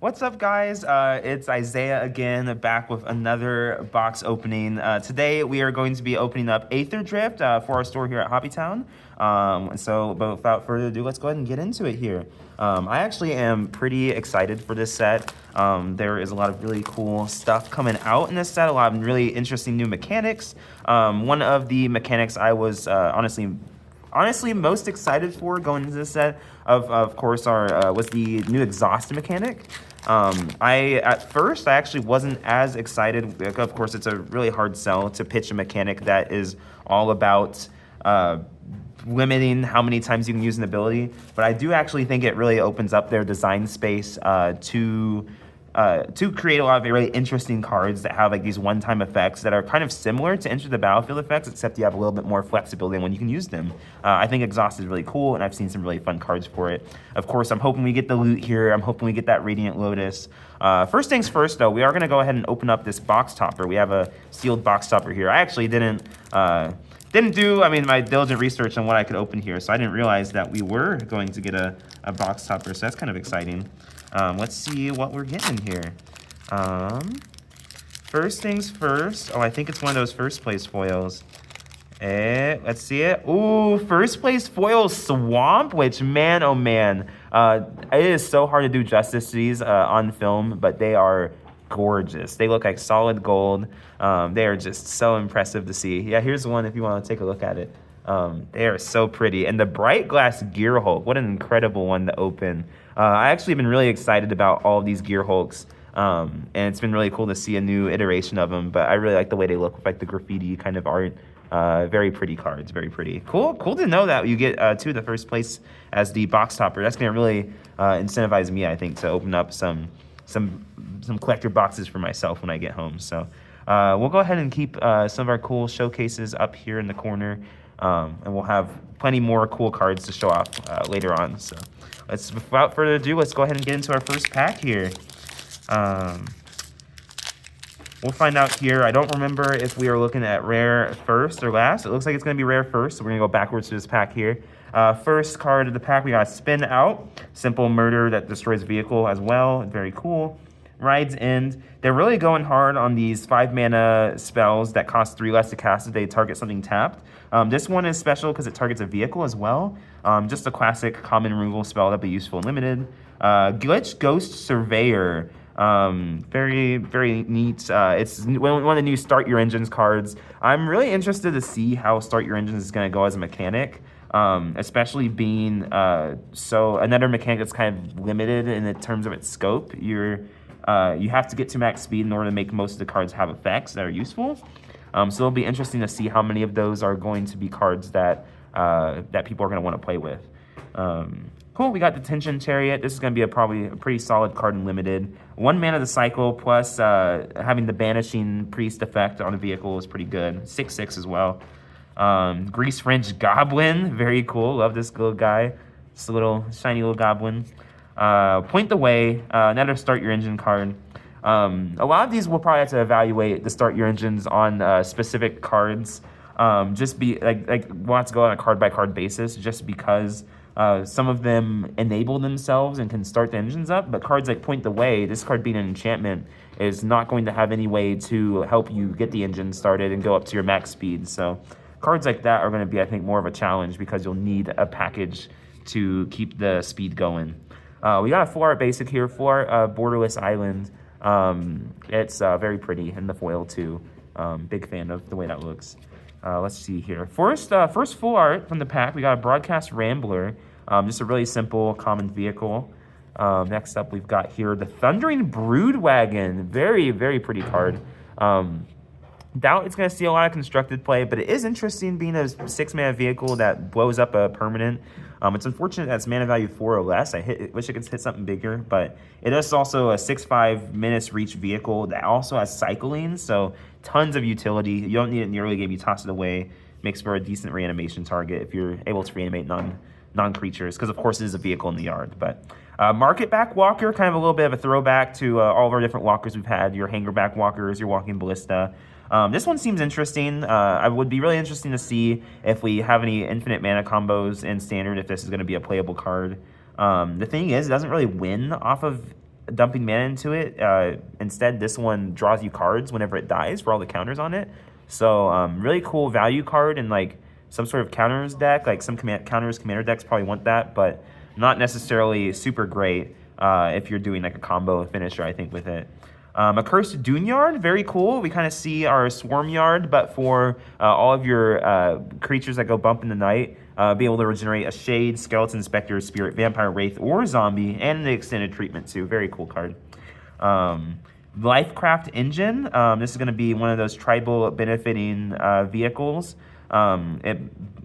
What's up, guys? It's Isaiah again, back with another box opening. Today we are going to be opening up Aetherdrift for our store here at Hobbytown. But without further ado, let's go ahead and get into it here. I actually am pretty excited for this set. There is a lot of really cool stuff coming out in this set, a lot of really interesting new mechanics. One of the mechanics I was honestly most excited for going into this set of course was the new exhaust mechanic. At first I actually wasn't as excited. Of course, it's a really hard sell to pitch a mechanic that is all about limiting how many times you can use an ability, but I do actually think it really opens up their design space to create a lot of really interesting cards that have like these one-time effects that are kind of similar to Enter the Battlefield effects, except you have a little bit more flexibility when you can use them. I think Exhaust is really cool, and I've seen some really fun cards for it. Of course, I'm hoping we get the loot here. I'm hoping we get that Radiant Lotus. First things first, though, we are going to go ahead and open up this box topper. We have a sealed box topper here. I actually didn't do my diligent research on what I could open here, so I didn't realize that we were going to get a box topper, so that's kind of exciting. Let's see what we're getting here. First things first. Oh, I think it's one of those first place foils. Let's see it. Ooh, first place foil Swamp, which, man, oh man. It is so hard to do justice to these on film, but they are gorgeous. They look like solid gold. They are just so impressive to see. Yeah, here's one if you want to take a look at it. They are so pretty. And the Bright Glass Gear Hulk, what an incredible one to open. I actually have been really excited about all of these Gear Hulks, and it's been really cool to see a new iteration of them, but I really like the way they look with like the graffiti kind of art. Very pretty cards, very pretty. Cool to know that you get two of the first place as the box topper. That's going to really incentivize me, I think, to open up some collector boxes for myself when I get home. So we'll go ahead and keep some of our cool showcases up here in the corner. And we'll have plenty more cool cards to show off later on. So without further ado, let's go ahead and get into our first pack here. We'll find out here. I don't remember if we are looking at rare first or last. It looks like it's going to be rare first, so we're going to go backwards to this pack here. First card of the pack, we got Spin Out. Simple murder that destroys vehicle as well. Very cool. Ride's End. They're really going hard on these 5-mana spells that cost 3 less to cast if they target something tapped. This one is special because it targets a vehicle as well. Just a classic common removal spell that'd be useful and limited. Glitch Ghost Surveyor. Very, very neat. It's one of the new Start Your Engines cards. I'm really interested to see how Start Your Engines is going to go as a mechanic. Especially being another mechanic that's kind of limited in terms of its scope. You have to get to max speed in order to make most of the cards have effects that are useful. So it'll be interesting to see how many of those are going to be cards that people are going to want to play with. Cool, we got Detention Chariot. This is going to be probably a pretty solid card in limited. 1 mana to cycle, plus having the Banishing Priest effect on a vehicle is pretty good. 6/6 as well. Grease Fringe Goblin, very cool. Love this little guy. Just a little shiny little goblin. Point the Way, another Start Your Engine card. A lot of these we'll probably have to evaluate the Start Your Engines on specific cards. We'll have to go on a card by card basis, just because some of them enable themselves and can start the engines up. But cards like Point the Way, this card being an enchantment, is not going to have any way to help you get the engine started and go up to your max speed. So cards like that are going to be, I think, more of a challenge because you'll need a package to keep the speed going. We got a full art basic here, full art Borderless Island. It's very pretty in the foil too. Big fan of the way that looks. Let's see here. First full art from the pack, we got a Broadcast Rambler. Just a really simple common vehicle. Next up, we've got here the Thundering Broodwagon. Very, very pretty card. Doubt it's going to see a lot of constructed play, but it is interesting being a 6-mana vehicle that blows up a permanent. It's unfortunate that it's mana value 4 or less. Wish it could hit something bigger, but it is also a 6/5 menace reach vehicle that also has cycling, so tons of utility. You don't need it in the early game, you toss it away. Makes for a decent reanimation target if you're able to reanimate non-creatures, because of course it is a vehicle in the yard. But Market Back Walker, kind of a little bit of a throwback to all of our different walkers we've had. Your Hanger Back Walkers, your Walking Ballista. This one seems interesting. I would be really interesting to see if we have any infinite mana combos in Standard, if this is going to be a playable card. The thing is, it doesn't really win off of dumping mana into it. Instead, this one draws you cards whenever it dies for all the counters on it. So really cool value card and like some sort of counters deck. Like some counters commander decks probably want that, but not necessarily super great if you're doing like a combo finisher, I think, with it. A Cursed Dune Yard, very cool. We kind of see our Swarm Yard, but for all of your creatures that go bump in the night, be able to regenerate a Shade, Skeleton, Spectre, Spirit, Vampire, Wraith, or Zombie, and the extended treatment too. Very cool card. Lifecraft Engine. This is going to be one of those tribal benefiting vehicles. It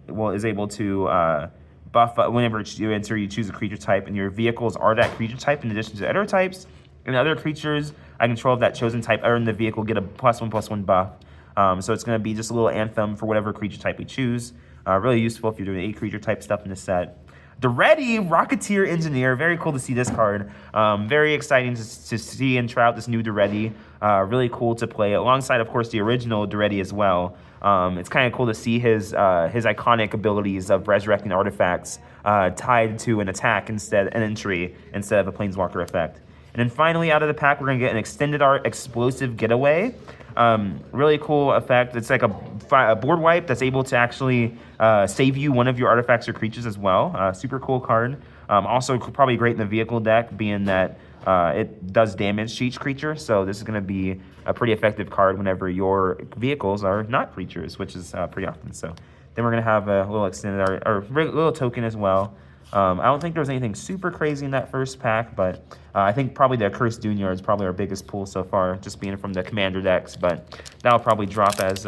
is able to buff whenever you enter, you choose a creature type, and your vehicles are that creature type in addition to other types. And other creatures I control of that chosen type earn the vehicle get a +1/+1 buff. So it's going to be just a little anthem for whatever creature type we choose. Really useful if you're doing 8 creature type stuff in this set. The Ready Rocketeer Engineer, very cool to see this card. Very exciting to see and try out this new Duretti. Really cool to play alongside, of course, the original Duretti as well. It's kind of cool to see his iconic abilities of resurrecting artifacts tied to an attack an entry instead of a Planeswalker effect. And then finally, out of the pack, we're going to get an Extended Art Explosive Getaway. Really cool effect. It's like a board wipe that's able to actually save you one of your artifacts or creatures as well. Super cool card. Also probably great in the vehicle deck, being that it does damage to each creature. So this is going to be a pretty effective card whenever your vehicles are not creatures, which is pretty often. So then we're going to have a little Extended Art, or a little token as well. I don't think there was anything super crazy in that first pack, but I think probably the Cursed Dune Yard is probably our biggest pull so far, just being from the commander decks, but that'll probably drop as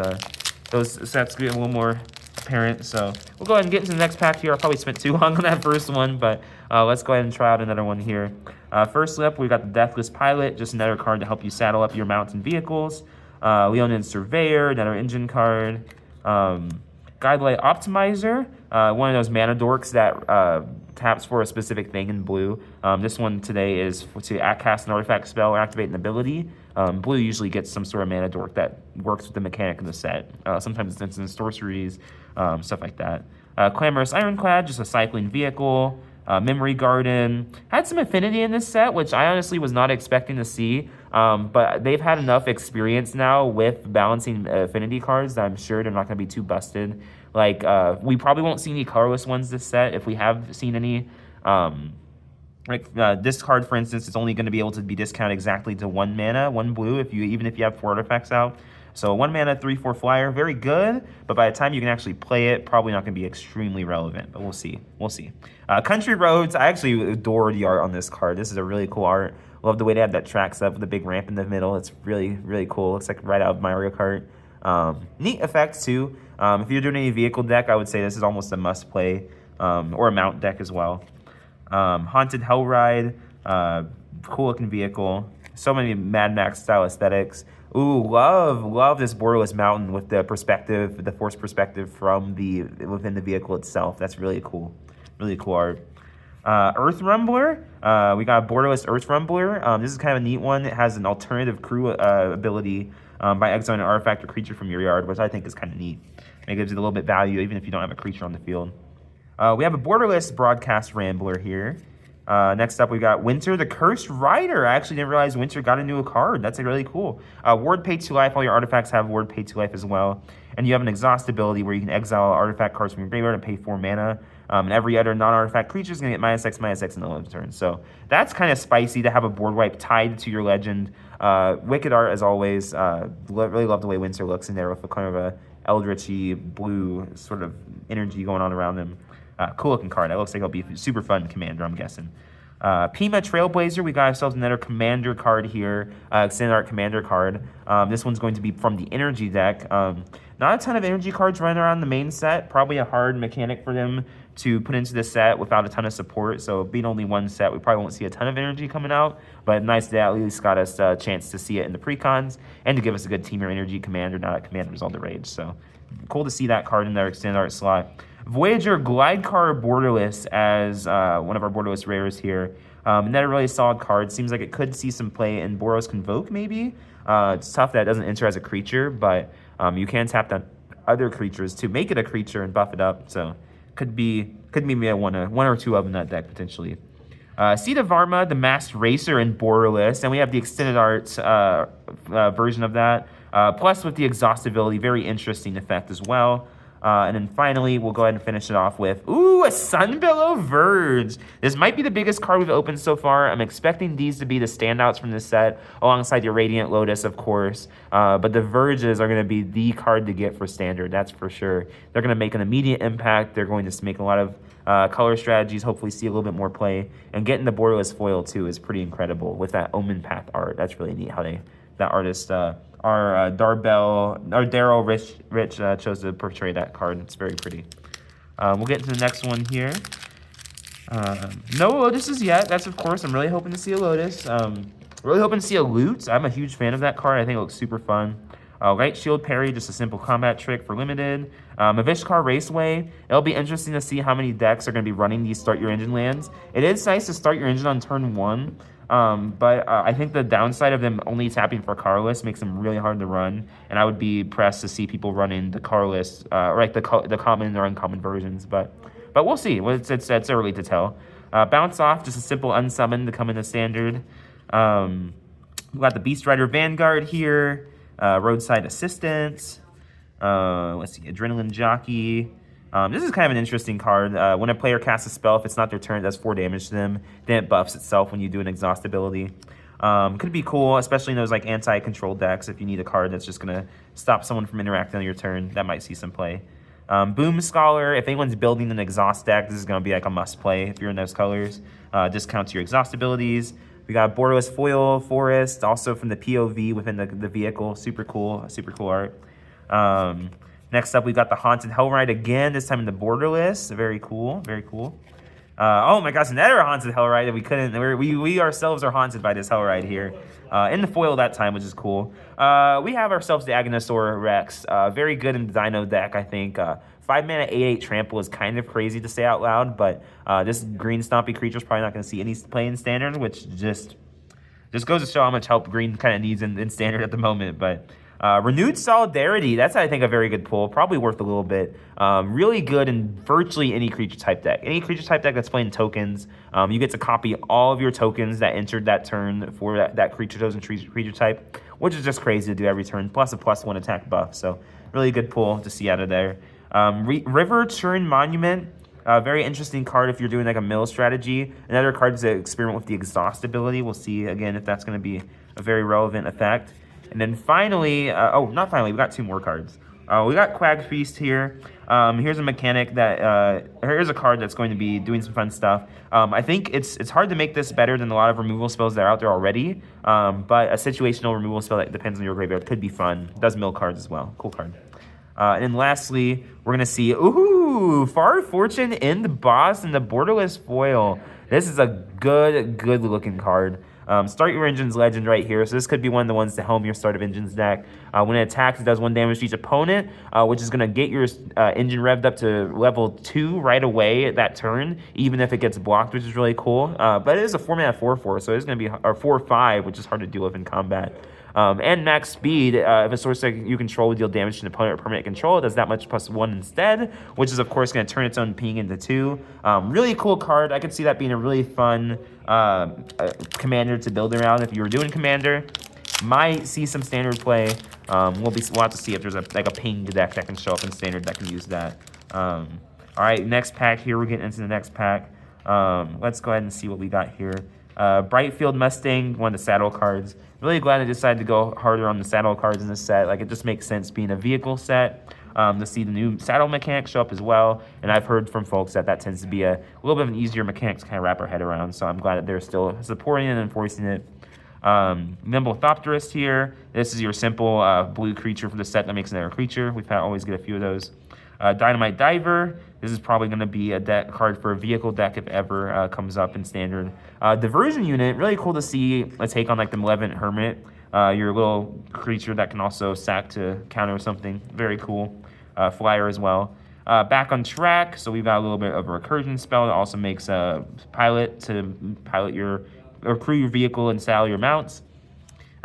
those sets get a little more apparent. So we'll go ahead and get into the next pack here. I probably spent too long on that first one, but let's go ahead and try out another one here. First up, we got the Deathless Pilot, just another card to help you saddle up your mounts and vehicles. Leonid Surveyor, another engine card. Guidelight Optimizer, one of those mana dorks that taps for a specific thing in blue. This one today is to cast an artifact spell or activate an ability. Blue usually gets some sort of mana dork that works with the mechanic of the set. Sometimes it's in sorceries, stuff like that. Clamorous Ironclad, just a cycling vehicle. Memory Garden had some affinity in this set, which I honestly was not expecting to see. But they've had enough experience now with balancing affinity cards that I'm sure they're not going to be too busted. Like, we probably won't see any colorless ones this set. If we have seen any, this card, for instance, is only going to be able to be discounted exactly to 1 mana, 1 blue, even if you have 4 artifacts out. So 1 mana, 3/4 flyer, very good. But by the time you can actually play it, probably not going to be extremely relevant. But we'll see. We'll see. Country Roads, I actually adore the art on this card. This is a really cool art. Love the way they have that track set with the big ramp in the middle. It's really, really cool. Looks like right out of Mario Kart. Neat effects too. If you're doing any vehicle deck, I would say this is almost a must play, or a mount deck as well. Haunted Hellride, cool looking vehicle. So many Mad Max style aesthetics. Ooh, love this Borderless Mountain with the perspective, the force perspective from within the vehicle itself. That's really cool art. Earth Rumbler, we got a Borderless Earth Rumbler. This is kind of a neat one. It has an alternative crew ability by exiling an artifact or creature from your yard, which I think is kind of neat. It gives it a little bit value even if you don't have a creature on the field. We have a Borderless Broadcast Rambler here. Next up, we got Winter the Cursed Rider. I actually didn't realize Winter got a new card. That's really cool. Ward pay 2 life. All your artifacts have ward pay 2 life as well. And you have an exhaust ability where you can exile artifact cards from your graveyard and pay 4 mana. And every other non-artifact creature is going to get -X in the end turn. So that's kind of spicy to have a board wipe tied to your legend. Wicked art as always. Really love the way Winter looks in there with a kind of a eldritchy blue sort of energy going on around them. Cool looking card. It looks like it'll be super fun commander, I'm guessing. Pima Trailblazer, we got ourselves another commander card here, Extended Art commander card. This one's going to be from the energy deck. Not a ton of energy cards running around the main set. Probably a hard mechanic for them to put into the set without a ton of support. So being only one set, we probably won't see a ton of energy coming out. But nice that at least got us a chance to see it in the precons and to give us a good Teamer Energy commander now that commander's all the rage. So cool to see that card in their Extended Art slot. Voyager Glidecar Borderless as one of our Borderless rares here. Another really solid card. Seems like it could see some play in Boros Convoke, maybe. It's tough that it doesn't enter as a creature, but you can tap down other creatures to make it a creature and buff it up. So could be maybe one or two of them in that deck potentially. Sita Varma, the Masked Racer, and Borderless, and we have the extended art version of that. Plus, with the exhaustibility, very interesting effect as well. And then finally, we'll go ahead and finish it off with, ooh, a Sunbillow Verge. This might be the biggest card we've opened so far. I'm expecting these to be the standouts from this set, alongside your Radiant Lotus, of course. But the Verges are going to be the card to get for Standard, that's for sure. They're going to make an immediate impact. They're going to make a lot of color strategies, hopefully see a little bit more play. And getting the Borderless foil, too, is pretty incredible with that Omen Path art. That's really neat how that artist... Daryl Rich chose to portray that card. It's very pretty. We'll get to the next one here. No Lotuses yet. That's, of course, I'm really hoping to see a Lotus. Really hoping to see a Loot. I'm a huge fan of that card. I think it looks super fun. Light Shield Parry, just a simple combat trick for limited. Avishkar Raceway. It'll be interesting to see how many decks are going to be running these Start Your Engine lands. It is nice to start your engine on turn 1. But I think the downside of them only tapping for Carless makes them really hard to run, and I would be pressed to see people running the Carless, like the common or uncommon versions. But we'll see. It's early to tell. Bounce Off, just a simple unsummon to come into Standard. We got the Beast Rider Vanguard here. Roadside Assistance. Let's see, Adrenaline Jockey. This is kind of an interesting card. When a player casts a spell, if it's not their turn, it does 4 damage to them. Then it buffs itself when you do an exhaustibility. Could be cool, especially in those like anti-control decks. If you need a card that's just going to stop someone from interacting on your turn, that might see some play. Boom Scholar, if anyone's building an exhaust deck, this is going to be like a must play if you're in those colors. Discounts your exhaustibilities. We got Borderless Foil Forest, also from the POV within the vehicle. Super cool art. Next up, we got the Haunted Hellride again, this time in the Borderless. Very cool. Oh my gosh, another Haunted Hellride that we couldn't... We ourselves are haunted by this Hellride here. In the foil that time, which is cool. We have ourselves the Agnosaur Rex. Very good in the Dino deck, I think. 5 mana 8/8 trample is kind of crazy to say out loud, but this green stompy creature is probably not going to see any play in Standard, which just goes to show how much help green kind of needs in Standard at the moment, but... Renewed Solidarity, that's I think a very good pull, probably worth a little bit. Really good in virtually any creature type deck. Any creature type deck that's playing tokens, you get to copy all of your tokens that entered that turn for that creature chosen creature type, which is just crazy to do every turn, plus a +1 attack buff, so really good pull to see out of there. River Churn Monument, very interesting card if you're doing like a mill strategy. Another card to experiment with the exhaustibility. We'll see again if that's going to be a very relevant effect. And then finally, not finally, we got 2 more cards. We got Quag Feast here. Here's a mechanic that, here's a card that's going to be doing some fun stuff. I think it's hard to make this better than a lot of removal spells that are out there already, but a situational removal spell that depends on your graveyard could be fun. It does mill cards as well. Cool card. And then lastly, we're going to see, Far Fortune in the Boss and the Borderless Foil. This is a good looking card. Start Your Engines Legend right here. So this could be one of the ones to helm your Start of Engines deck. When it attacks, it does 1 damage to each opponent, which is going to get your engine revved up to level 2 right away at that turn, even if it gets blocked, which is really cool. But it is a 4-mana 4/4, so it's going to be, or 4/5, which is hard to deal with in combat. And max speed, if a source that you control would deal damage to an opponent or permanent control, it does that much +1 instead, which is of course going to turn its own ping into 2. Really cool card. I could see that being a really fun commander to build around if you were doing commander. Might see some Standard play. We'll have to see if there's a pinged deck that can show up in Standard that can use that. All right, next pack here. We're getting into the next pack. Let's go ahead and see what we got here. Brightfield Mustang, one of the saddle cards. Really glad I decided to go harder on the saddle cards in this set. Like, it just makes sense being a vehicle set to see the new saddle mechanic show up as well. And I've heard from folks that tends to be a little bit of an easier mechanic to kind of wrap our head around. So I'm glad that they're still supporting and enforcing it. Nimble Thopterist here. This is your simple blue creature for the set that makes another creature. We've always get a few of those. Dynamite Diver. This is probably going to be a deck card for a vehicle deck if ever comes up in Standard. Diversion Unit, really cool to see a take on like the Malevolent Hermit. Your little creature that can also sack to counter something. Very cool. Flyer as well. Back on Track, so we've got a little bit of a recursion spell that also makes a pilot to pilot or crew your vehicle and saddle your mounts.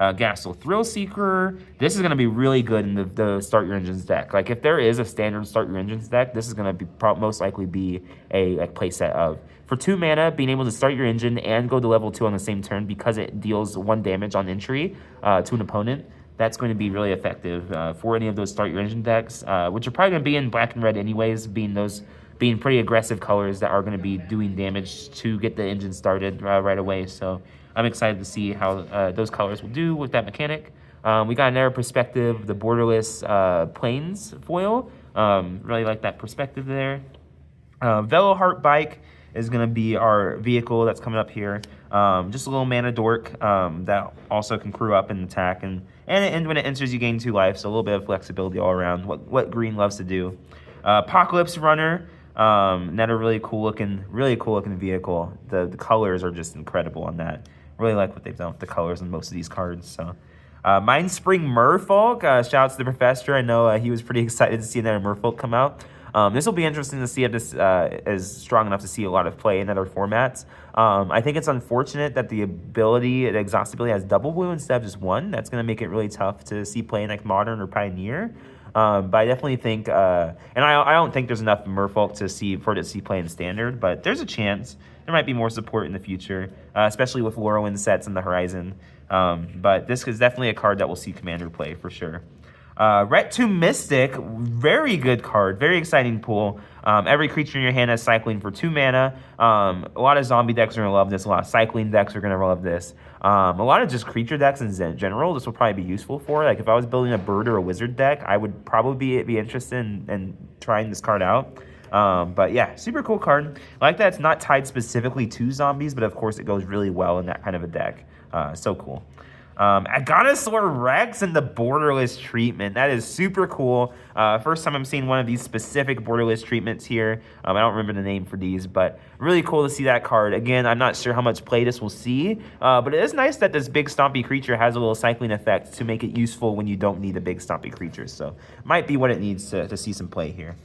Gasol Thrill Seeker. This is going to be really good in the Start Your Engines deck. Like, if there is a standard Start Your Engines deck, this is going to be most likely be a like playset of. For 2 mana, being able to start your engine and go to level 2 on the same turn because it deals 1 damage on entry to an opponent, that's going to be really effective for any of those Start Your Engine decks, which are probably going to be in black and red anyways, being pretty aggressive colors that are going to be doing damage to get the engine started right away. So I'm excited to see how those colors will do with that mechanic. We got another perspective, the borderless planes foil. Really like that perspective there. Velo Heart Bike is going to be our vehicle that's coming up here. Just a little mana dork that also can crew up and attack. And when it enters, you gain 2 life, so a little bit of flexibility all around, what green loves to do. Apocalypse Runner, another really cool looking vehicle. The colors are just incredible on that. Really like what they've done with the colors on most of these cards. So, Mindspring Merfolk, shout out to the professor. I know he was pretty excited to see another Merfolk come out. This will be interesting to see if this is strong enough to see a lot of play in other formats. I think it's unfortunate that the exhaust ability has double blue instead of just 1. That's going to make it really tough to see play in like Modern or Pioneer. But I definitely think, and I don't think there's enough Merfolk for it to see play in Standard, but there's a chance. There might be more support in the future, especially with Lorwyn sets on the horizon. But this is definitely a card that will see Commander play for sure. Ret 2 Mystic, very good card, very exciting pool. Every creature in your hand has cycling for 2 mana. A lot of zombie decks are going to love this. A lot of cycling decks are going to love this. A lot of just creature decks in general, this will probably be useful for. Like, if I was building a bird or a wizard deck, I would probably be interested in trying this card out. But yeah, super cool card. I like that it's not tied specifically to zombies, but of course it goes really well in that kind of a deck. So cool. Aganosaur Rex and the borderless treatment. That is super cool. First time I'm seeing one of these specific borderless treatments here. I don't remember the name for these, but really cool to see that card. Again, I'm not sure how much play this will see, but it is nice that this big stompy creature has a little cycling effect to make it useful when you don't need a big stompy creature. So might be what it needs to see some play here.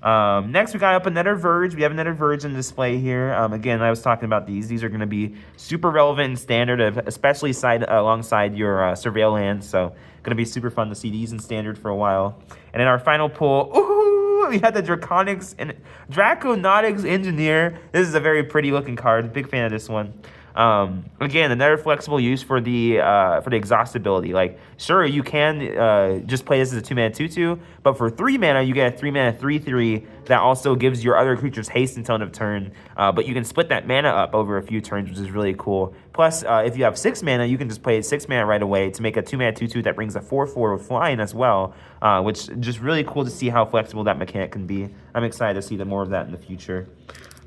Next, we got up another Verge. We have another Verge in display here. Again, I was talking about these. These are going to be super relevant in Standard, especially alongside your Surveillance. So, going to be super fun to see these in Standard for a while. And in our final pull, we had the Draconautics Engineer. This is a very pretty looking card. Big fan of this one. Again, another flexible use for the exhaustibility. Like, sure, you can just play this as a 2-mana 2/2, but for 3 mana, you get a 3-mana 3/3 that also gives your other creatures haste until end of turn. But you can split that mana up over a few turns, which is really cool. Plus, if you have 6 mana, you can just play 6 mana right away to make a 2-mana 2/2 that brings a 4/4 with flying as well, which is just really cool to see how flexible that mechanic can be. I'm excited to see more of that in the future.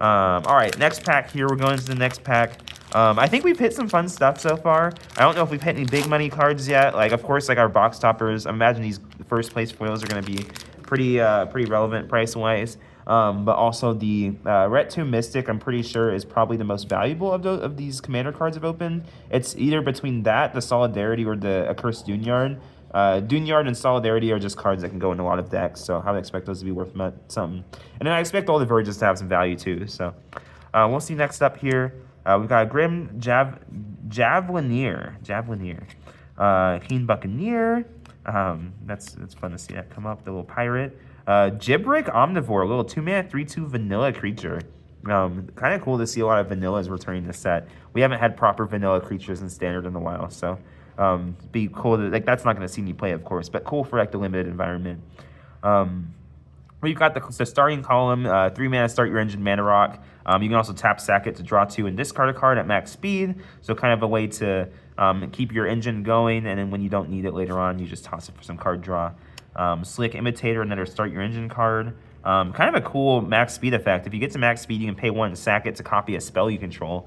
All right, next pack here. We're going to the next pack. I think we've hit some fun stuff so far. I don't know if we've hit any big money cards yet. Like, of course, like our box toppers. I imagine these first place foils are going to be pretty relevant price-wise. But also the Ret 2 Mystic, I'm pretty sure, is probably the most valuable of these commander cards I've opened. It's either between that, the Solidarity, or the Accursed Dunyard. Dunyard and Solidarity are just cards that can go in a lot of decks, so I would expect those to be worth something. And then I expect all the Verges to have some value too. So we'll see next up here. We've got a Grim Javelineer. Keen Buccaneer. That's fun to see that come up. The little pirate. Gibrick Omnivore, a little 2-mana 3/2 vanilla creature. Kind of cool to see a lot of vanillas returning this set. We haven't had proper vanilla creatures in Standard in a while, so be cool to, like, that's not going to see me play, of course, but cool for like the limited environment. We've got the starting column, 3 mana start your engine mana rock. You can also tap sack it to draw 2 and discard a card at max speed. So kind of a way to keep your engine going, and then when you don't need it later on, you just toss it for some card draw. Slick Imitator, another start your engine card. Kind of a cool max speed effect. If you get to max speed, you can pay 1 and sack it to copy a spell you control.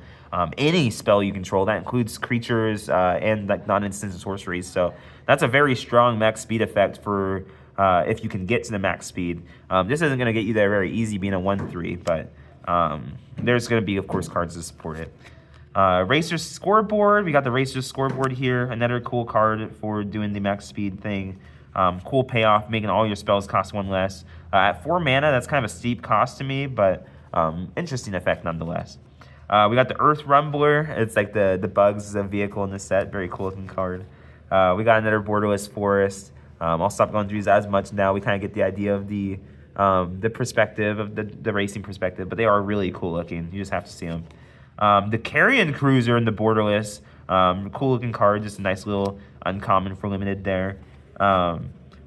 Any spell you control, that includes creatures and like non-instant sorceries. So that's a very strong max speed effect for if you can get to the max speed. This isn't going to get you there very easy being a 1/3, but there's going to be, of course, cards to support it. Racer's Scoreboard. We got the Racer's Scoreboard here. Another cool card for doing the max speed thing. Cool payoff, making all your spells cost 1 less. At 4 mana, that's kind of a steep cost to me, but interesting effect nonetheless. We got the Earth Rumbler. It's like the bugs vehicle in this set. Very cool looking card. We got another borderless forest. I'll stop going through these as much now. We kind of get the idea of the perspective of the racing perspective, but they are really cool looking. You just have to see them. The Carrion Cruiser in the borderless, cool looking card, just a nice little uncommon for limited there.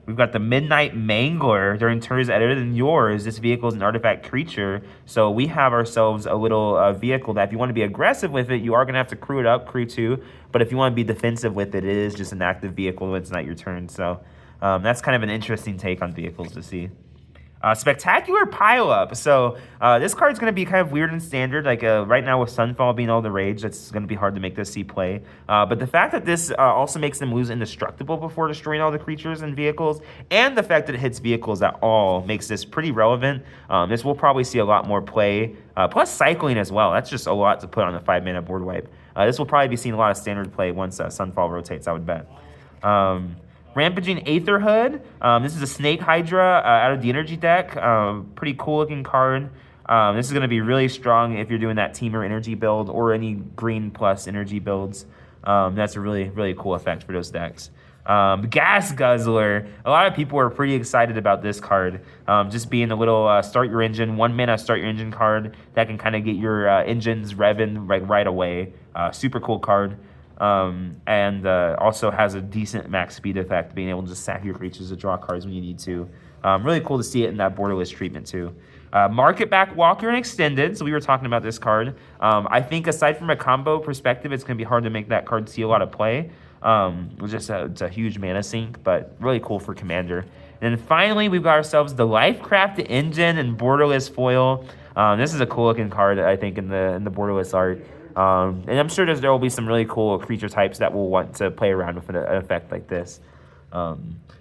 We've got the Midnight Mangler. During turns other than yours, this vehicle is an artifact creature. So we have ourselves a little vehicle that if you want to be aggressive with it, you are going to have to crew it up, crew 2. But if you want to be defensive with it, it is just an active vehicle when it's not your turn. So that's kind of an interesting take on vehicles to see. Spectacular Pileup. So this card's going to be kind of weird and standard. Like right now with Sunfall being all the rage, that's going to be hard to make this see play. But the fact that this also makes them lose indestructible before destroying all the creatures and vehicles, and the fact that it hits vehicles at all makes this pretty relevant. This will probably see a lot more play. Plus cycling as well. That's just a lot to put on a 5-mana board wipe. This will probably be seeing a lot of standard play once Sunfall rotates, I would bet. Rampaging Aetherhood. This is a Snake Hydra out of the energy deck. Pretty cool looking card. This is going to be really strong if you're doing that Teamer energy build or any green plus energy builds. That's a really, really cool effect for those decks. Gas Guzzler. A lot of people are pretty excited about this card. Just being a little start your engine, 1 mana start your engine card that can kind of get your engines revving right away. Super cool card. And also has a decent max speed effect, being able to just sack your creatures to draw cards when you need to. Really cool to see it in that borderless treatment too. Market Back Walker and Extended. So we were talking about this card. I think aside from a combo perspective, it's going to be hard to make that card see a lot of play. It's a huge mana sink, but really cool for Commander. And then finally, we've got ourselves the Lifecraft Engine and borderless foil. This is a cool looking card, I think, in the borderless art. And I'm sure there will be some really cool creature types that will want to play around with an effect like this.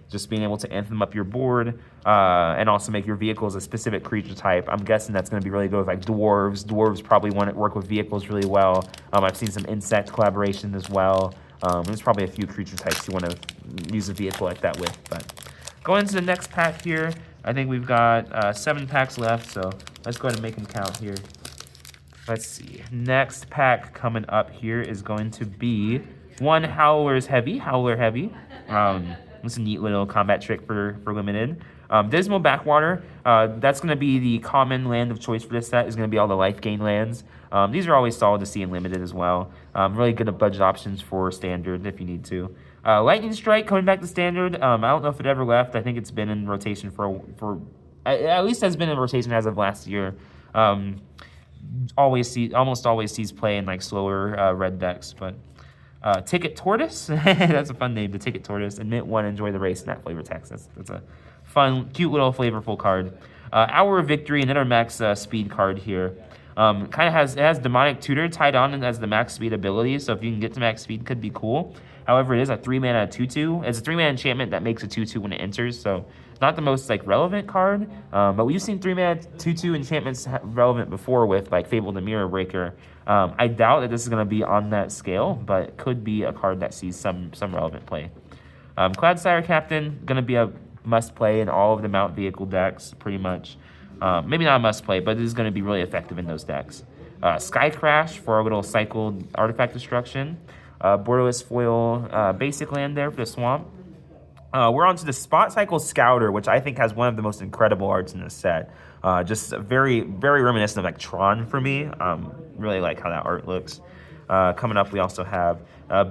Just being able to anthem up your board and also make your vehicles a specific creature type. I'm guessing that's going to be really good with like dwarves. Dwarves probably want to work with vehicles really well. I've seen some insect collaboration as well. There's probably a few creature types you want to use a vehicle like that with. But going to the next pack here, I think we've got 7 packs left, so let's go ahead and make them count here. Let's see. Next pack coming up here is going to be one Howler Heavy. It's a neat little combat trick for limited. Dismal Backwater. That's going to be the common land of choice for this set. Is going to be all the life gain lands. These are always solid to see in limited as well. Really good at budget options for standard if you need to. Lightning Strike coming back to standard. I don't know if it ever left. I think it's been in rotation for at least has been in rotation as of last year. Almost always sees play in like slower red decks, but Ticket Tortoise, that's a fun name, the Ticket Tortoise. Admit 1, enjoy the race, not flavor text. That's a fun, cute little flavorful card. Hour of Victory, another max speed card here. Kind of has Demonic Tutor tied on as the max speed ability, so if you can get to max speed, could be cool. However, it is a 3-mana 2/2. It's a 3-mana enchantment that makes a 2/2 when it enters, so not the most like relevant card. But we've seen 3-mana 2/2 enchantments relevant before with like Fabled and Mirror Breaker. I doubt that this is going to be on that scale, but it could be a card that sees some relevant play. Cloudsire Captain, going to be a must play in all of the mount vehicle decks, pretty much. Maybe not a must play, but it is going to be really effective in those decks. Sky Crash for a little cycled artifact destruction. Borderless foil basic land there for the swamp. We're on to the Spot Cycle Scouter, which I think has one of the most incredible arts in this set. Just very, very reminiscent of like Tron for me. Really like how that art looks. Coming up, we also have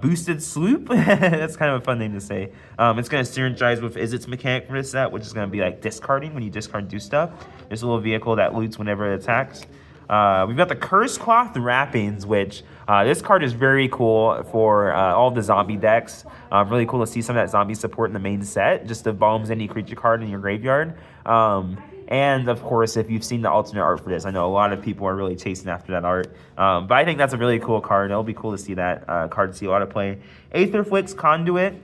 Boosted Sloop. That's kind of a fun name to say. It's going to synergize with Izzet's mechanic for this set, which is going to be like discarding when you discard do stuff. There's a little vehicle that loots whenever it attacks. We've got the Curse Cloth Wrappings, which this card is very cool for all the zombie decks. Really cool to see some of that zombie support in the main set, just bombs any creature card in your graveyard. And of course, if you've seen the alternate art for this, I know a lot of people are really chasing after that art. But I think that's a really cool card. It'll be cool to see that card see a lot of play. Aetherflix Conduit,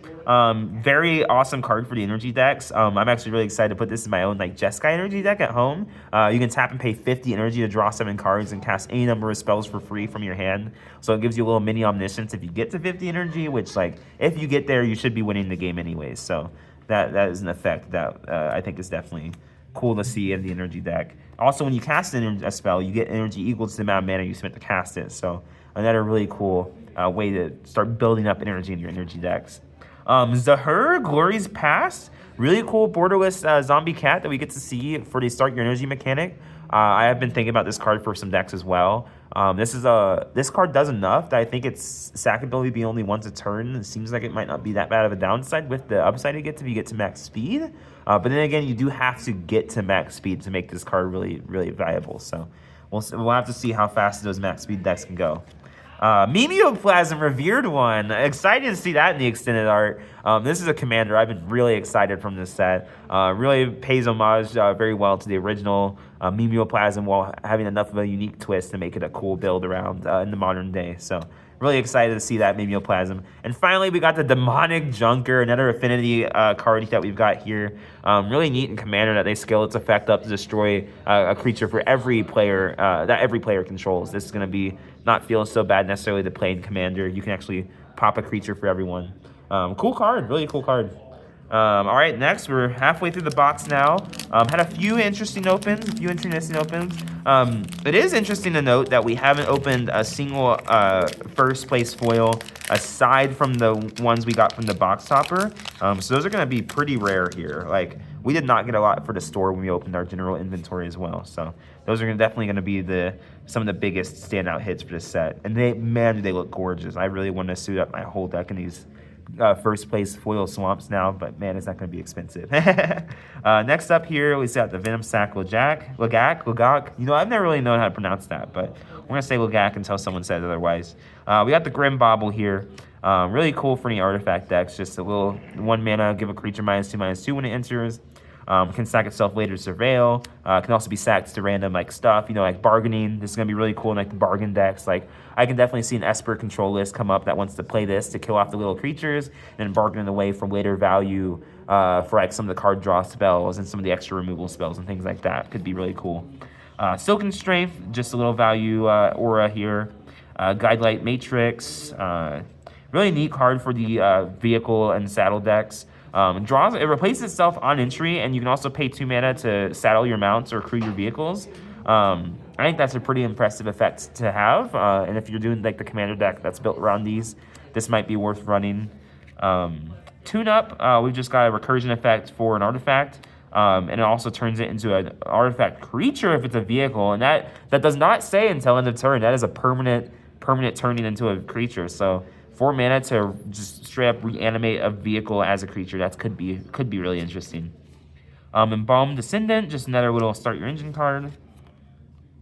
very awesome card for the energy decks. I'm actually really excited to put this in my own like Jeskai energy deck at home. You can tap and pay 50 energy to draw 7 cards and cast any number of spells for free from your hand. So it gives you a little mini omniscience if you get to 50 energy, which like if you get there, you should be winning the game anyways. So that is an effect that I think is definitely cool to see in the energy deck. Also, when you cast a spell, you get energy equal to the amount of mana you spent to cast it. So another really cool way to start building up energy in your energy decks. Zahur, Glory's Past. Really cool borderless zombie cat that we get to see for the start your energy mechanic. I have been thinking about this card for some decks as well. This card does enough that I think its sackability being only once a turn. It seems like it might not be that bad of a downside with the upside it gets if you get to max speed. But then again, you do have to get to max speed to make this card really, really viable. So we'll have to see how fast those max speed decks can go. Mimeoplasm, Revered One. Excited to see that in the extended art. This is a commander. I've been really excited from this set. Really pays homage very well to the original Mimeoplasm while having enough of a unique twist to make it a cool build around in the modern day. So really excited to see that Mimeoplasm. And finally, we got the Demonic Junker, another affinity card that we've got here. Really neat in Commander that they scale its effect up to destroy a creature for every player that every player controls. This is going to be not feel so bad necessarily to play in Commander. You can actually pop a creature for everyone. Cool card, really cool card. All right, next, we're halfway through the box now. Had a few interesting opens, It is interesting to note that we haven't opened a single first place foil aside from the ones we got from the box topper. So those are going to be pretty rare here. Like, we did not get a lot for the store when we opened our general inventory as well. So those are definitely going to be some of the biggest standout hits for this set. And man, do they look gorgeous. I really want to suit up my whole deck in these first place foil swamps now, but man, it's not going to be expensive. Next up here, we got the Venom Sack Lagak. You know, I've never really known how to pronounce that, but we're going to say Lagak until someone says otherwise. We got the Grim Bobble here. Really cool for any artifact decks. Just a little 1 mana, give a creature -2/-2 when it enters. Can sack itself later to surveil. Can also be sacked to random like stuff, you know, like bargaining. This is gonna be really cool in like the bargain decks. Like I can definitely see an Esper control list come up that wants to play this to kill off the little creatures and then bargain away from later value for like some of the card draw spells and some of the extra removal spells and things like that. Could be really cool. Silken Strength, just a little value aura here. Guidelight Matrix, really neat card for the vehicle and saddle decks. It replaces itself on entry, and you can also pay 2 mana to saddle your mounts or crew your vehicles. I think that's a pretty impressive effect to have, and if you're doing like the commander deck that's built around these, this might be worth running. Tune Up, we've just got a recursion effect for an artifact, and it also turns it into an artifact creature if it's a vehicle, and that does not say until end of turn. That is a permanent turning into a creature, so 4 mana to just straight up reanimate a vehicle as a creature. That could be really interesting. Embalmed Descendant, just another little start your engine card.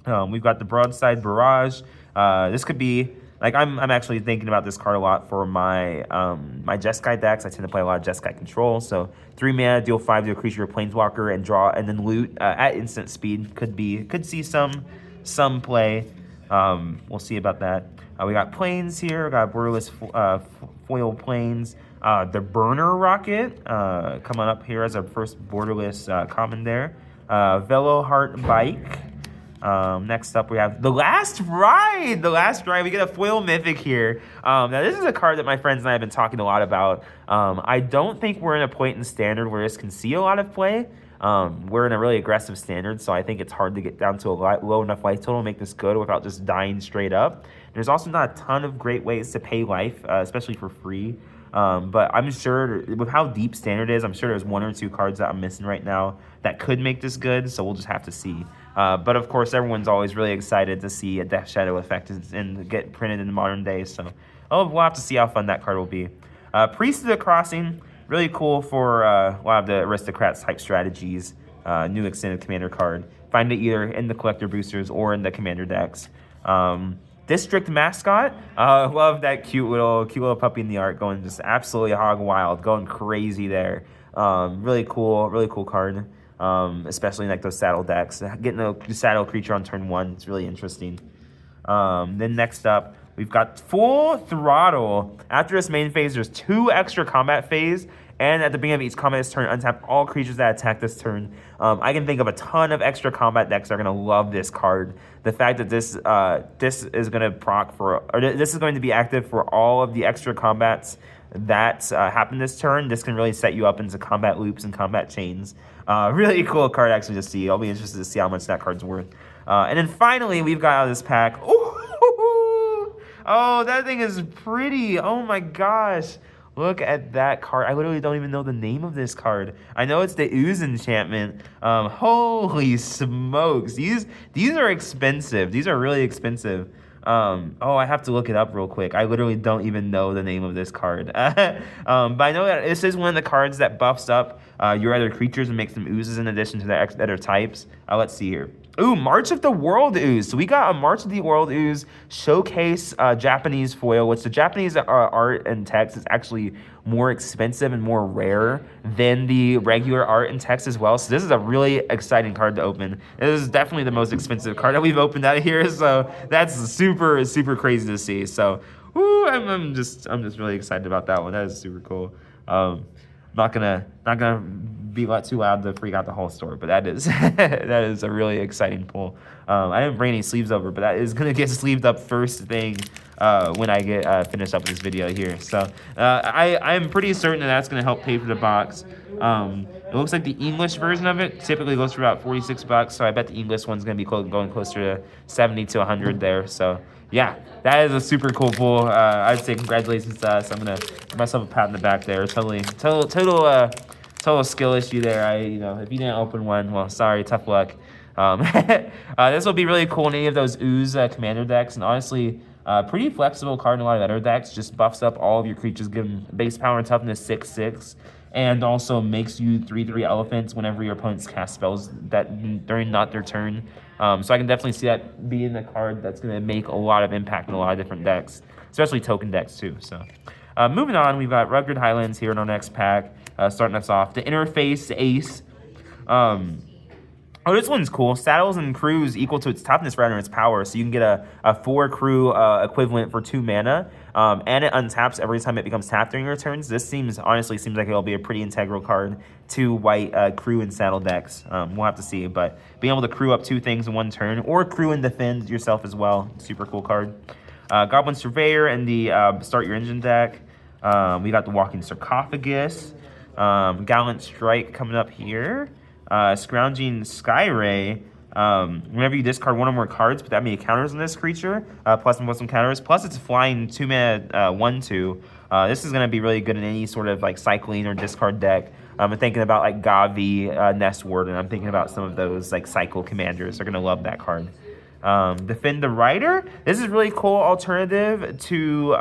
We've got the Broadside Barrage. This could be like I'm actually thinking about this card a lot for my my Jeskai decks. I tend to play a lot of Jeskai control. So 3 mana, deal 5 to a creature or planeswalker and draw and then loot at instant speed could see some play. We'll see about that. We got planes here. We got borderless foil planes. The Burner Rocket coming up here as our first borderless common there. Velo Heart Bike. Next up, we have The Last Ride. The Last Ride. We get a foil mythic here. Now, this is a card that my friends and I have been talking a lot about. I don't think we're in a point in Standard where this can see a lot of play. We're in a really aggressive Standard, so I think it's hard to get down to a low enough life total to make this good without just dying straight up. There's also not a ton of great ways to pay life, especially for free. But I'm sure with how deep Standard is, I'm sure there's 1 or 2 cards that I'm missing right now that could make this good, so we'll just have to see. But of course, everyone's always really excited to see a Death Shadow effect and get printed in the modern day, so we'll have to see how fun that card will be. Priest of the Crossing, really cool for a lot of the Aristocrats type strategies. New extended commander card. Find it either in the collector boosters or in the commander decks. District Mascot, love that cute little puppy in the art going just absolutely hog wild, going crazy there. Really cool card, especially in like those saddle decks. Getting a saddle creature on turn 1 is really interesting. Then next up, we've got Full Throttle. After this main phase, there's 2 extra combat phase. And at the beginning of each combat turn, untap all creatures that attack this turn. I can think of a ton of extra combat decks that are going to love this card. The fact that this is going to this is going to be active for all of the extra combats that happen this turn. This can really set you up into combat loops and combat chains. Really cool card actually to see. I'll be interested to see how much that card's worth. And then finally, we've got out of this pack. Ooh, oh, that thing is pretty. Oh my gosh. Look at that card. I literally don't even know the name of this card. I know it's the Ooze enchantment. Holy smokes. These are expensive. These are really expensive. Oh, I have to look it up real quick. I literally don't even know the name of this card. But I know that this is one of the cards that buffs up your other creatures and makes them oozes in addition to the other types. Let's see here. Ooh, March of the World Ooze. So we got a March of the World Ooze showcase Japanese foil, which the Japanese art and text is actually more expensive and more rare than the regular art and text as well. So this is a really exciting card to open. This is definitely the most expensive card that we've opened out of here. So that's super, super crazy to see. So woo, I'm just really excited about that one. That is super cool. Not gonna be too loud to freak out the whole store, but that is that is a really exciting pull. I didn't bring any sleeves over, but that is gonna get sleeved up first thing when I get finished up with this video here. So I'm pretty certain that that's gonna help pay for the box. It looks like the English version of it typically goes for about 46 bucks, so I bet the English one's gonna be going closer to 70 to 100 there. So yeah, that is a super cool pull. I'd say congratulations to us. I'm gonna give myself a pat in the back there. Total skill issue there. If you didn't open one, well, sorry, tough luck. This will be really cool in any of those Ooze commander decks, and honestly, pretty flexible card in a lot of other decks. Just buffs up all of your creatures, give them base power and toughness 6/6, and also makes you 3/3 elephants whenever your opponents cast spells that during not their turn. So I can definitely see that being a card that's going to make a lot of impact in a lot of different decks, especially token decks too. So moving on, we've got Rugged Highlands here in our next pack, starting us off. The Interface Ace. Oh, this one's cool. Saddles and crews equal to its toughness rather than its power. So you can get a 4 crew equivalent for 2 mana. And it untaps every time it becomes tapped during your turns. This honestly seems like it'll be a pretty integral card to white crew and saddle decks. We'll have to see. But being able to crew up 2 things in 1 turn, or crew and defend yourself as well. Super cool card. Goblin Surveyor and the Start Your Engine deck. We got the Walking Sarcophagus. Gallant Strike coming up here. Scrounging Skyray. Whenever you discard 1 or more cards, put that many counters on this creature, plus some counters. Plus, it's flying 2 mana 1/2. This is going to be really good in any sort of like cycling or discard deck. I'm thinking about like Gavi, Nest Warden. I'm thinking about some of those like cycle commanders. They're going to love that card. Defend the Rider. This is really cool alternative to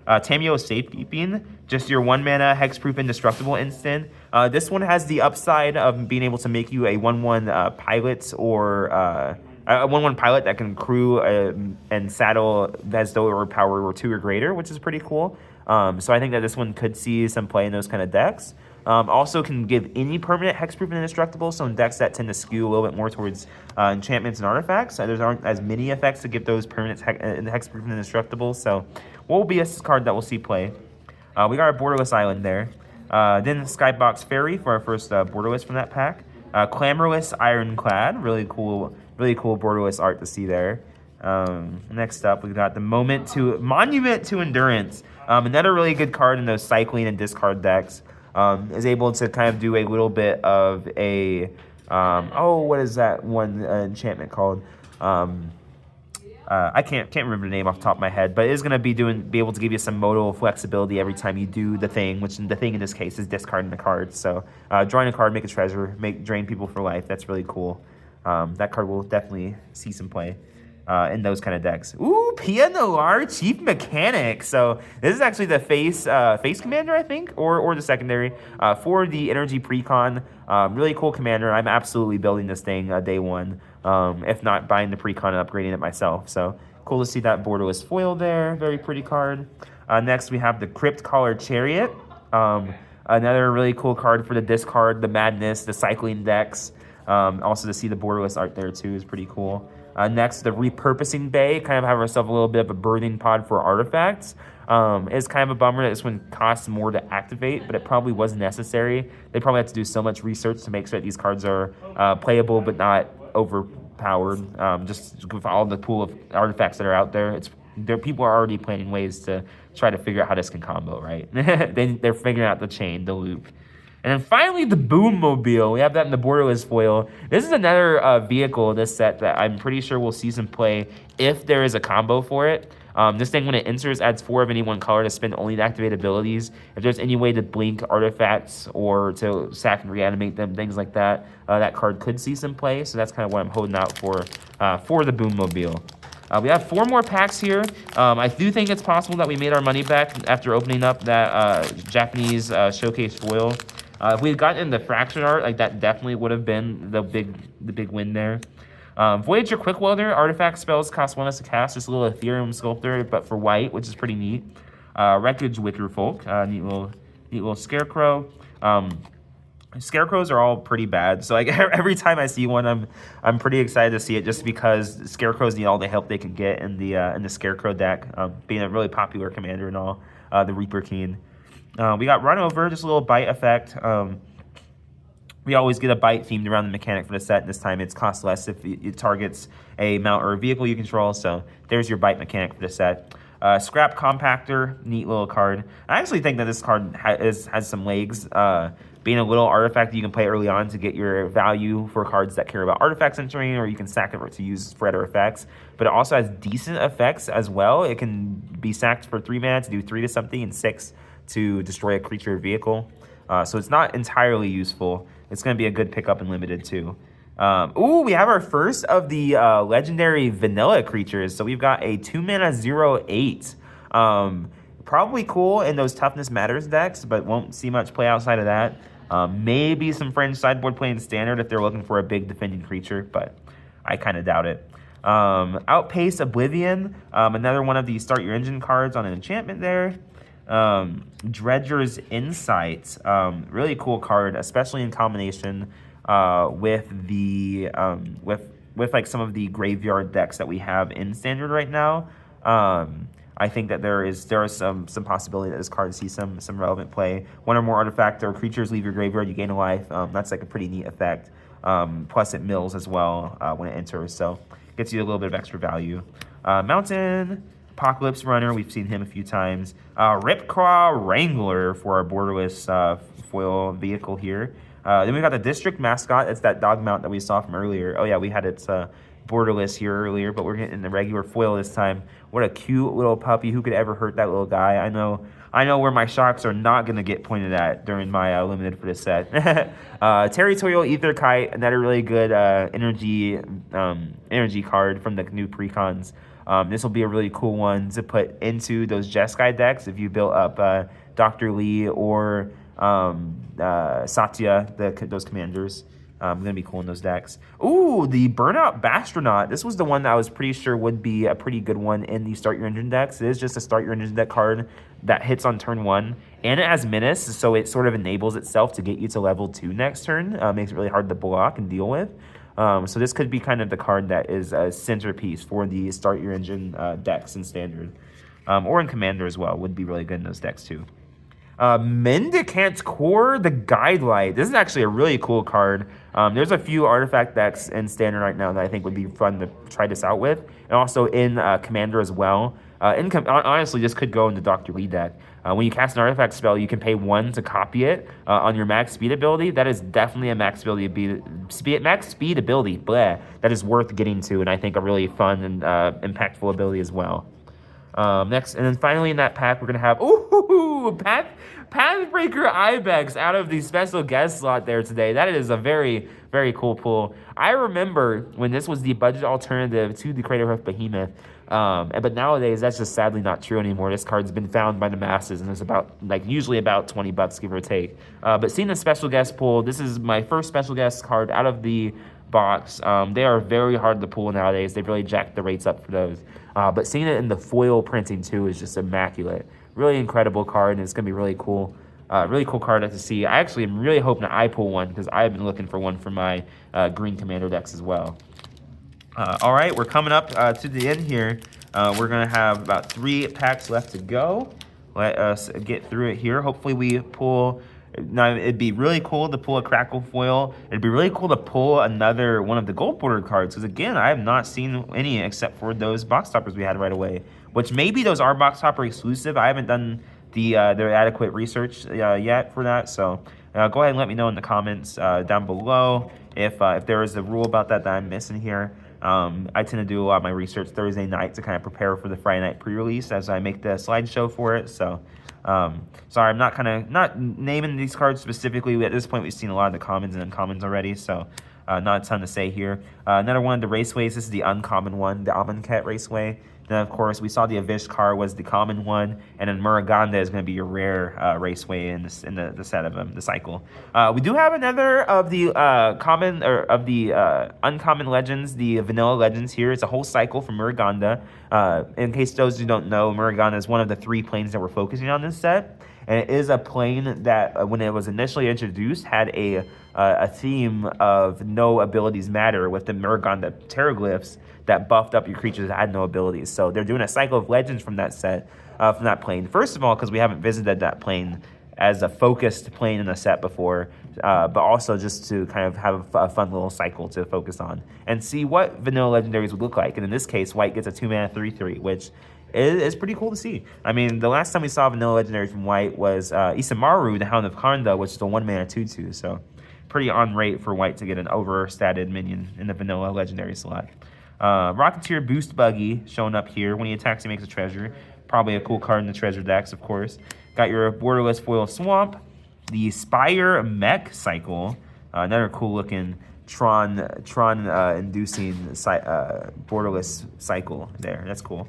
Tameo Safekeeping. Just your 1 mana hexproof indestructible instant. This one has the upside of being able to make you a 1/1 pilot or a 1/1 pilot that can crew and saddle as though it were power or 2 or greater, which is pretty cool. So I think that this one could see some play in those kind of decks. Also can give any permanent hexproof and indestructible, so in decks that tend to skew a little bit more towards enchantments and artifacts, there aren't as many effects to give those permanent hexproof and indestructible. So what will be a card that we'll see play? We got our Borderless Island there. Then Skybox Fairy for our first Borderless from that pack. Clamorless Ironclad, really cool Borderless art to see there. Next up, we've got the Monument to Endurance. Another really good card in those cycling and discard decks. Is able to kind of do a little bit of a, what is that one enchantment called? I can't remember the name off the top of my head, but it is going to be able to give you some modal flexibility every time you do the thing, which the thing in this case is discarding a card. So drawing a card, make a treasure, drain people for life. That's really cool. That card will definitely see some play in those kind of decks. Ooh, Pia Noir Chief Mechanic. So this is actually the face commander, I think, or the secondary for the Energy Precon. Really cool commander. I'm absolutely building this thing day 1. If not buying the Precon and upgrading it myself. So cool to see that Borderless foil there. Very pretty card. Next we have the Crypt Caller Chariot. Another really cool card for the discard, the Madness, the cycling decks. Also to see the Borderless art there too is pretty cool. Next, the Repurposing Bay. Kind of have ourselves a little bit of a birthing pod for artifacts. It's kind of a bummer that this one costs more to activate, but it probably was necessary. They probably have to do so much research to make sure that these cards are playable but not overpowered. Just with all the pool of artifacts that are out there, people are already planning ways to try to figure out how this can combo, right? They're figuring out the loop. And then finally, the Boommobile. We have that in the Borderless foil. This is another vehicle in this set that I'm pretty sure will see some play if there is a combo for it. This thing, when it enters, adds 4 of any one color to spend only to activate abilities. If there's any way to blink artifacts or to sack and reanimate them, things like that, that card could see some play. So that's kind of what I'm holding out for the Boommobile. We have 4 more packs here. I do think it's possible that we made our money back after opening up that Japanese showcase foil. If we had gotten the fractured art, like that definitely would have been the big win there. Voyager Quick Welder, artifact spells cost 1 less to cast, just a little Ethereum Sculptor, but for white, which is pretty neat. Wreckage Wicker Folk, neat little Scarecrow. Scarecrows are all pretty bad, so like every time I see one, I'm pretty excited to see it, just because Scarecrows need all the help they can get in the Scarecrow deck, being a really popular commander and all. The Reaper King. We got Run Over, just a little bite effect. We always get a bite themed around the mechanic for the set. This time it's cost less if it targets a mount or a vehicle you control. So there's your bite mechanic for the set. Scrap Compactor, neat little card. I actually think that this card has some legs. Being a little artifact that you can play early on to get your value for cards that care about artifacts entering, or you can sack it to use for other effects. But it also has decent effects as well. It can be sacked for 3 mana to do 3 to something and 6 to destroy a creature or vehicle. So it's not entirely useful. It's going to be a good pickup in limited too. We have our first of the legendary vanilla creatures. So we've got a 2 mana 0/8. Probably cool in those Toughness Matters decks, but won't see much play outside of that. Maybe some fringe sideboard play in Standard if they're looking for a big defending creature, but I kind of doubt it. Outpace Oblivion, another one of the Start Your Engine cards on an enchantment there. Dredger's Insight, really cool card, especially in combination with the with like some of the graveyard decks that we have in Standard right now. I think that there is some possibility that this card sees some relevant play. 1 or more artifact or creatures leave your graveyard, you gain a life. That's like a pretty neat effect. Plus it mills as well when it enters, so gets you a little bit of extra value. Mountain Apocalypse Runner, we've seen him a few times. Ripclaw Wrangler for our borderless foil vehicle here. Then we got the District Mascot. It's that dog mount that we saw from earlier. Oh yeah, we had its borderless here earlier, but we're getting the regular foil this time. What a cute little puppy. Who could ever hurt that little guy? I know where my shots are not going to get pointed at during my limited for this set. Territorial Ether Kite, another really good energy card from the new precons. This will be a really cool one to put into those Jeskai decks if you built up Dr. Lee or Satya, those commanders. Going to be cool in those decks. Ooh, the Burnout Bastronaut. This was the one that I was pretty sure would be a pretty good one in the Start Your Engine decks. It is just a Start Your Engine deck card that hits on turn 1. And it has Menace, so it sort of enables itself to get you to level 2 next turn. Makes it really hard to block and deal with. So this could be kind of the card that is a centerpiece for the Start Your Engine decks in Standard. Or in Commander as well. Would be really good in those decks too. Mendicant's Core, the Guidelight. This is actually a really cool card. There's a few artifact decks in Standard right now that I think would be fun to try this out with. And also in Commander as well. Honestly, this could go in the Dr. Lee deck. When you cast an artifact spell, you can pay 1 to copy it on your max speed ability. That is definitely a max speed ability that is worth getting to, and I think a really fun and impactful ability as well. Next, and then finally in that pack, we're going to have Pathbreaker Ibex out of the special guest slot there today. That is a very, very cool pull. I remember when this was the budget alternative to the Crater Hoof Behemoth, but nowadays that's just sadly not true anymore. This card's been found by the masses, and it's usually about $20, give or take. But seeing the special guest pull, this is my first special guest card out of the box. They are very hard to pull nowadays. They've really jacked the rates up for those. But seeing it in the foil printing too is just immaculate. Really incredible card, and it's going to be really cool. Really cool card to see. I actually am really hoping that I pull one because I've been looking for one for my green commander decks as well. All right, we're coming up to the end here. We're going to have about 3 packs left to go. Let us get through it here. Hopefully we pull... Now, it'd be really cool to pull a Crackle foil. It'd be really cool to pull another one of the gold bordered cards. Because, again, I have not seen any except for those box toppers we had right away. Which maybe those are box topper exclusive. I haven't done the adequate research yet for that. So, go ahead and let me know in the comments down below if there is a rule about that I'm missing here. I tend to do a lot of my research Thursday night to kind of prepare for the Friday night pre-release as I make the slideshow for it. So, sorry, I'm not naming these cards specifically. At this point, we've seen a lot of the commons and uncommons already, so not a ton to say here. Another one of the raceways. This is the uncommon one, the Amonkhet Raceway. Then, of course, we saw the Avishkar was the common one, and then Muruganda is going to be your rare raceway in the set of them, the cycle. We do have another of the uncommon legends, the vanilla legends here. It's a whole cycle from Muruganda. In case those who don't know, Muruganda is one of the 3 planes that we're focusing on this set. And it is a plane that, when it was initially introduced, had a theme of no abilities matter with the Muruganda Terraglyphs that buffed up your creatures that had no abilities. So they're doing a cycle of legends from that set, from that plane. First of all, because we haven't visited that plane as a focused plane in the set before, but also just to kind of have a fun little cycle to focus on and see what vanilla legendaries would look like. And in this case, white gets a 2-mana 3/3, which is pretty cool to see. I mean, the last time we saw vanilla legendary from white was Isamaru, the Hound of Kanda, which is a 1-mana 2/2. So pretty on rate for white to get an overstated minion in the vanilla legendary slot. Rocketeer Boost Buggy showing up here. When he attacks, he makes a treasure. Probably a cool card in the treasure decks, of course. Got your Borderless Foil Swamp. The Spire Mech Cycle. Another cool looking Tron inducing Borderless Cycle there. That's cool.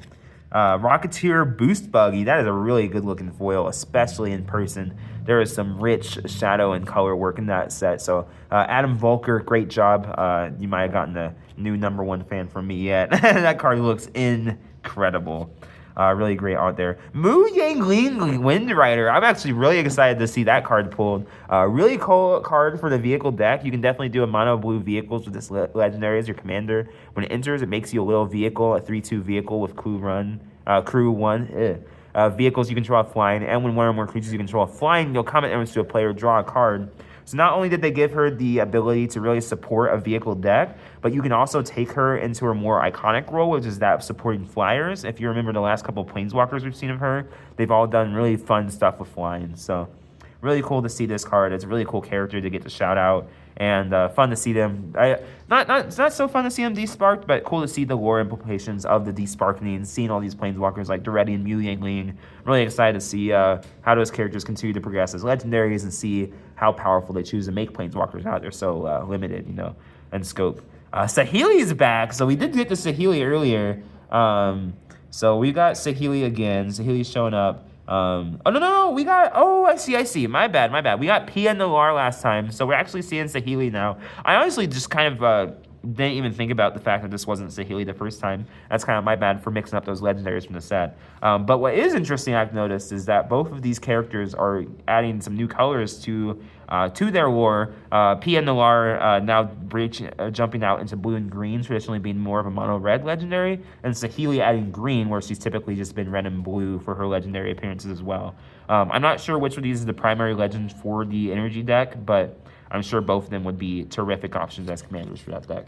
Rocketeer Boost Buggy. That is a really good looking foil, especially in person. There is some rich shadow and color work in that set. So Adam Volker, great job. You might have gotten a new #1 fan from me yet. That card looks incredible. Really great art there. Mu Yangling Wind Rider. I'm actually really excited to see that card pulled. Really cool card for the vehicle deck. You can definitely do a mono blue vehicles with this legendary as your commander. When it enters, it makes you a little vehicle, a 3/2 vehicle with crew 1. Vehicles you control flying, and when one or more creatures you control flying, you'll comment damage to a player, draw a card. So not only did they give her the ability to really support a vehicle deck, but you can also take her into her more iconic role, which is that of supporting flyers. If you remember the last couple of planeswalkers we've seen of her, they've all done really fun stuff with flying. So really cool to see this card. It's a really cool character to get to shout out, and fun to see them. It's not so fun to see them desparked, but cool to see the lore implications of the desparkening, seeing all these planeswalkers like Duretti and Mu Yangling. Really excited to see how those characters continue to progress as legendaries and see how powerful they choose to make planeswalkers out. They're so limited, in scope. Saheeli is back, so we did get to Saheeli earlier. So we got Saheeli again. Saheeli's showing up. We got, I see, my bad. We got Pia Nalar last time, so we're actually seeing Saheeli now. I honestly just kind of didn't even think about the fact that this wasn't Saheeli the first time. That's kind of my bad for mixing up those legendaries from the set. But what is interesting I've noticed is that both of these characters are adding some new colors to their lore. Pia Nalar now jumping out into blue and green, traditionally being more of a mono red legendary, and Saheeli adding green, where she's typically just been red and blue for her legendary appearances as well. I'm not sure which of these is the primary legend for the energy deck, but I'm sure both of them would be terrific options as commanders for that deck.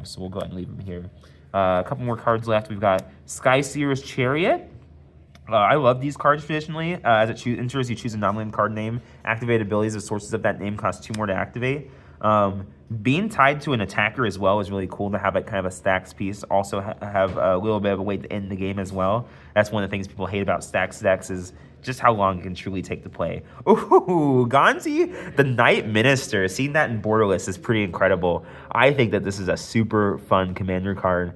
So we'll go ahead and leave them here. A couple more cards left. We've got Skyseer's Chariot. I love these cards traditionally. As it enters, you choose a non-land card name. Activated abilities of sources of that name cost 2 more to activate. Being tied to an attacker as well is really cool to have like kind of a stacks piece. Also have a little bit of a way to end the game as well. That's one of the things people hate about stacks decks is just how long it can truly take to play. Ooh, Gonzi, the Night Minister. Seeing that in Borderless is pretty incredible. I think that this is a super fun commander card.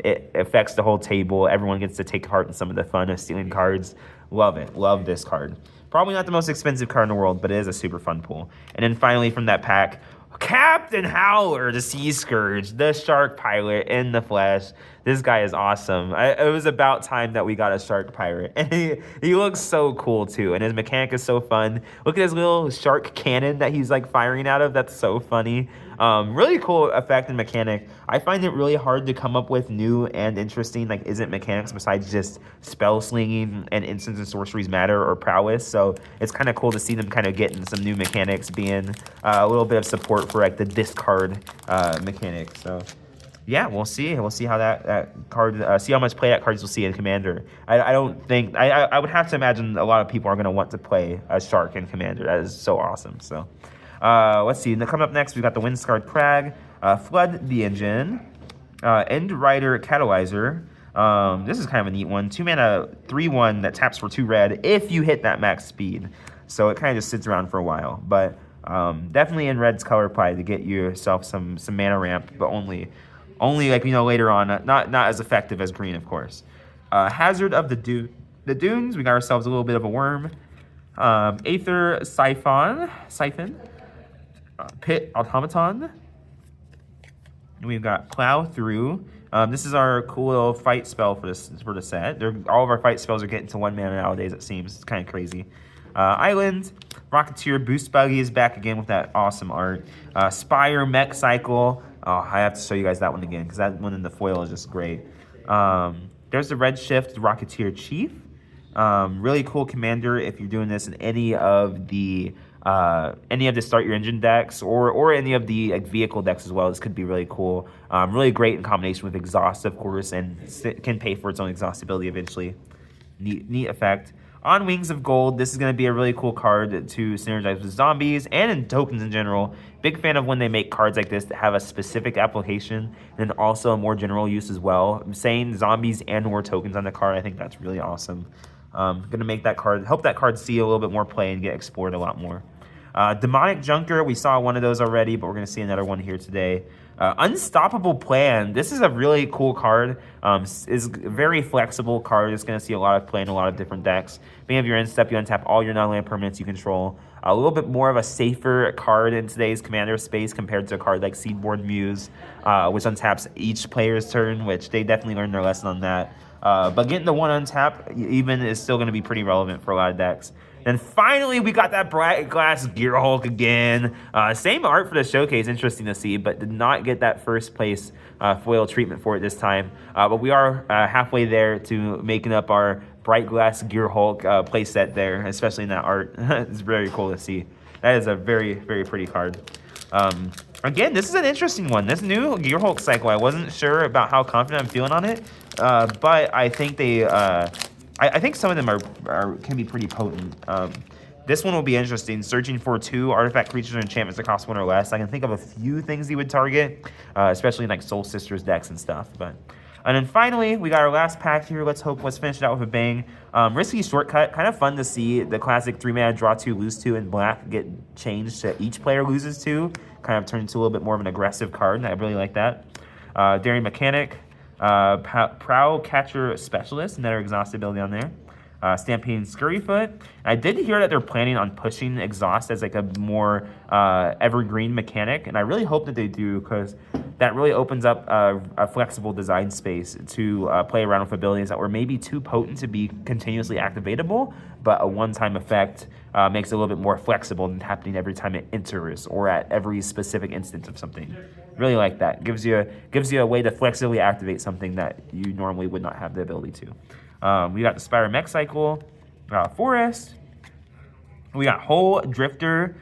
It affects the whole table. Everyone gets to take part in some of the fun of stealing cards. Love it. Love this card. Probably not the most expensive card in the world, but it is a super fun pull. And then finally from that pack, Captain Howler, the Sea Scourge, the Shark Pilot in the flesh. This guy is awesome. It was about time that we got a Shark Pirate. And he looks so cool, too. And his mechanic is so fun. Look at his little shark cannon that he's, like, firing out of. That's so funny. Really cool effect and mechanic. I find it really hard to come up with new and interesting, like, isn't mechanics besides just spell slinging and instants and sorceries matter or prowess. So it's kind of cool to see them kind of getting some new mechanics, being a little bit of support for, like, the discard mechanic. So yeah, we'll see. We'll see how that card, see how much play that cards will see in Commander. I don't think, I would have to imagine a lot of people are going to want to play a Shark in Commander. That is so awesome. So let's see. Coming up next, we've got the Windscarred Crag, Flood the Engine, End Rider Catalyzer. This is kind of a neat one. 2 mana, 3/1 that taps for 2 red if you hit that max speed. So it kind of just sits around for a while. But definitely in red's color pie to get yourself some mana ramp, but only like, you know, later on. Not as effective as green, of course. Hazard of the Dunes. We got ourselves a little bit of a worm. Aether Siphon. Pit Automaton. We've got Plow Through. This is our cool little fight spell for the set. All of our fight spells are getting to 1 mana nowadays, it seems. It's kind of crazy. Island. Rocketeer Boost Buggy is back again with that awesome art. Spire Mech Cycle. Oh, I have to show you guys that one again because that one in the foil is just great. There's the Redshift Rocketeer Chief. Really cool commander if you're doing this in any of the start your engine decks or any of the like, vehicle decks as well. This could be really cool. Really great in combination with exhaust, of course, and can pay for its own exhaustibility eventually. Neat effect. On Wings of Gold, this is going to be a really cool card to synergize with zombies and in tokens in general. Big fan of when they make cards like this that have a specific application and also a more general use as well. I'm saying zombies and or tokens on the card. I think that's really awesome. Going to make that card, help that card see a little bit more play and get explored a lot more. Demonic Junker, we saw one of those already, but we're going to see another one here today. Unstoppable Plan. This is a really cool card. Is a very flexible card. It's going to see a lot of play in a lot of different decks. Being of your end step, you untap all your non-land permanents you control. A little bit more of a safer card in today's Commander space compared to a card like Seedborn Muse, which untaps each player's turn, which they definitely learned their lesson on that. But getting the 1 untap even is still going to be pretty relevant for a lot of decks. Then finally, we got that Bright Glass Gearhulk again. Same art for the showcase, interesting to see, but did not get that first place foil treatment for it this time. But we are halfway there to making up our Bright Glass Gearhulk playset there, especially in that art. It's very cool to see. That is a very, very pretty card. Again, this is an interesting one. This new Gearhulk cycle, I wasn't sure about how confident I'm feeling on it, but I think they... I think some of them can be pretty potent. This one will be interesting. Searching for 2 artifact creatures or enchantments that cost 1 or less. I can think of a few things he would target, especially in like Soul Sisters decks and stuff. And then finally, we got our last pack here. Let's finish it out with a bang. Risky Shortcut. Kind of fun to see the classic 3-mana draw 2, lose 2 in black get changed to each player loses 2. Kind of turned into a little bit more of an aggressive card, and I really like that. Daring Mechanic. Prowl Catcher Specialist, another exhaustibility on there. Stampeding Scurryfoot. I did hear that they're planning on pushing exhaust as like a more evergreen mechanic, and I really hope that they do because that really opens up a flexible design space to play around with abilities that were maybe too potent to be continuously activatable, but a one-time effect makes it a little bit more flexible than happening every time it enters or at every specific instance of something. Really like that. Gives you a way to flexibly activate something that you normally would not have the ability to. We got the Spire Mech Cycle, Forest. We got Hole Drifter,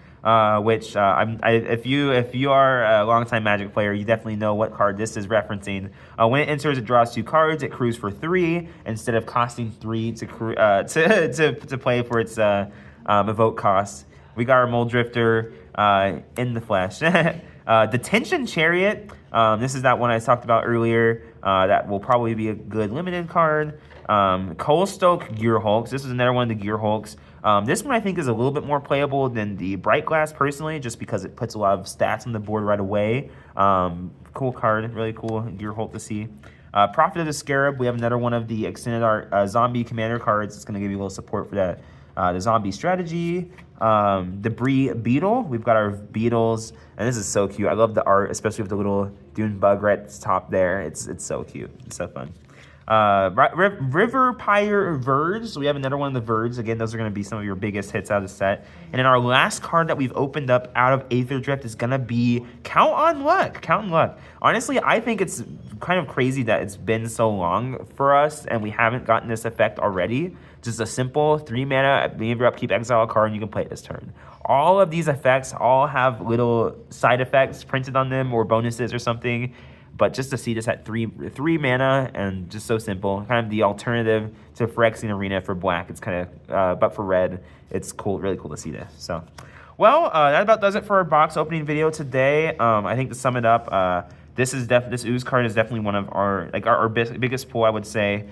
which if you are a longtime Magic player, you definitely know what card this is referencing. When it enters, it draws 2 cards. It crews for 3 instead of costing 3 to play for its evoke costs. We got our Mole Drifter in the flesh. Detention Chariot. This is that one I talked about earlier. That will probably be a good limited card. Coalstoke Gearhulks. This is another one of the Gearhulks. This one I think is a little bit more playable than the Bright Glass personally, just because it puts a lot of stats on the board right away. Cool card, really cool Gearhulk to see. Prophet of the Scarab. We have another one of the extended art zombie commander cards. It's going to give you a little support for that. The zombie strategy. Debris Beetle. We've got our beetles, and this is so cute. I love the art, especially with the little dune bug right at the top there. It's so cute. It's so fun. River Pyre Verge. So we have another one of the Verge. Again, those are going to be some of your biggest hits out of the set. And then our last card that we've opened up out of Aetherdrift is going to be Count on Luck. Count on Luck. Honestly, I think it's kind of crazy that it's been so long for us and we haven't gotten this effect already. Just a simple 3 mana, at the end of your upkeep, exile a card, and you can play it this turn. All of these effects all have little side effects printed on them or bonuses or something. But just to see this at 3 mana and just so simple, kind of the alternative to Phyrexian Arena for black. It's kind of, but for red, it's cool, really cool to see this. So, well, that about does it for our box opening video today. I think to sum it up, this ooze card is definitely one of our biggest pull, I would say.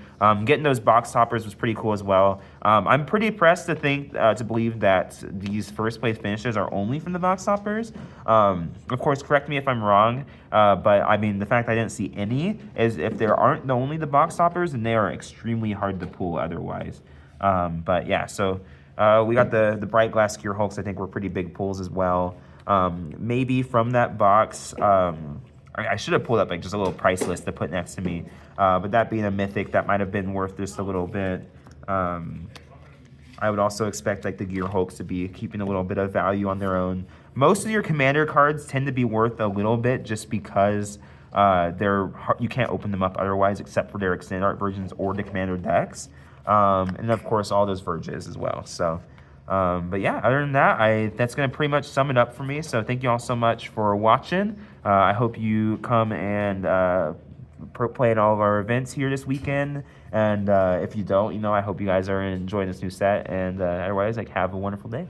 Getting those box toppers was pretty cool as well. I'm pretty impressed to believe that these first place finishes are only from the box toppers. Of course, correct me if I'm wrong, but I mean, the fact I didn't see any is if there aren't only the box toppers, then they are extremely hard to pull otherwise. But yeah, so we got the Bright Glass Gear Hulks. I think were pretty big pulls as well. Maybe from that box, I should have pulled up like just a little price list to put next to me. But that being a mythic, that might have been worth just a little bit. I would also expect like the Gear Hulks to be keeping a little bit of value on their own. Most of your commander cards tend to be worth a little bit just because you can't open them up otherwise except for their extended art versions or the commander decks. And of course all those Verges as well. So, but yeah, other than that, that's going to pretty much sum it up for me. So thank you all so much for watching. I hope you come and play in all of our events here this weekend. And if you don't, I hope you guys are enjoying this new set. And otherwise, like, have a wonderful day.